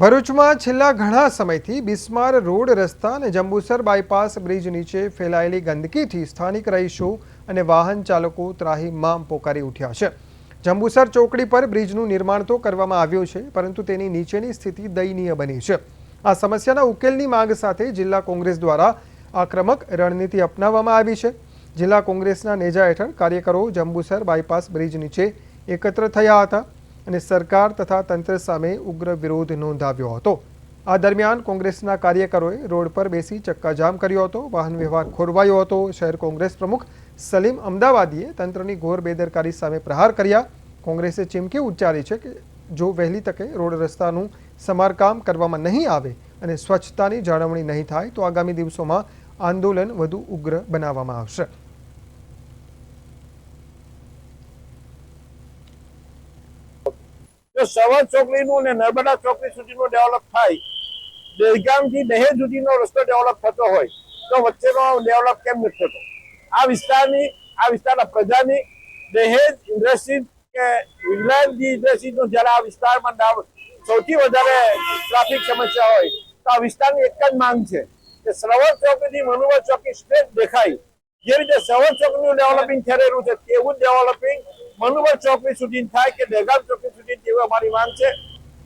ભરૂચમાં છેલ્લા ઘણા સમયથી બિસ્માર રોડ રસ્તા અને જંબુસર બાયપાસ બ્રિજ નીચે ફેલાયેલી ગંદકીથી સ્થાનિક રહીશો અને વાહન ચાલકો ત્રાહિમામ પોકારી ઉઠ્યા છે। જંબુસર ચોકડી પર બ્રિજનું નિર્માણ તો કરવામાં આવ્યું છે, પરંતુ તેની નીચેની સ્થિતિ દયનીય બની છે। આ સમસ્યાના ઉકેલની માંગ સાથે જિલ્લા કોંગ્રેસ દ્વારા આક્રમક રણનીતિ અપનાવવામાં આવી છે। જિલ્લા કોંગ્રેસના નેજા હેઠળ કાર્યકરો જંબુસર બાયપાસ બ્રિજ નીચે એકત્ર થયા હતા અને સરકાર તથા તંત્ર સામે ઉગ્ર વિરોધ નોંધાવ્યો હતો। આ દરમિયાન કોંગ્રેસના કાર્યકરોએ રોડ પર બેસી ચક્કાજામ કર્યો હતો, વાહન વ્યવહાર ખોરવાયો હતો। શહેર કોંગ્રેસ પ્રમુખ સલીમ અમદાવાદીએ તંત્રની ઘોર બેદરકારી સામે પ્રહાર કર્યા। કોંગ્રેસે ચીમકી ઉચ્ચારી છે કે જો વહેલી તકે રોડ રસ્તાનું સમારકામ કરવામાં નહીં આવે અને સ્વચ્છતાની જાળવણી નહીં થાય તો આગામી દિવસોમાં આંદોલન વધુ ઉગ્ર બનાવવામાં આવશે। જો સવાર ચોકડીનું અને નર્મદા ચોકડી સુધીનું ડેવલપ થાય, દહેગામથી દહેજ સુધીનો રસ્તો ડેવલપ થતો હોય તો વચ્ચેનો ડેવલપ કેમ નથી થતો? આ વિસ્તારના પ્રજાની દહેજ ઇન્ડસ્ટ્રી કે રિલાયન્સની ઇન્ડસ્ટ્રીનું જ્યારે આ વિસ્તારમાં સૌથી વધારે ટ્રાફિક સમસ્યા હોય તો આ વિસ્તારની એક જ માંગ છે કે સરોવર ચોકડીથી મનુવર ચોકડી સ્ટ્રેટ દેખાય। જે રીતે સરોવર ચોકડીનું ડેવલપિંગ થઈ રહ્યું છે તેવું જ ડેવલપિંગ મનુવર ચોકડી સુધી થાય કે દહેગામ ચોકડી સુધી તેવી અમારી માંગ છે।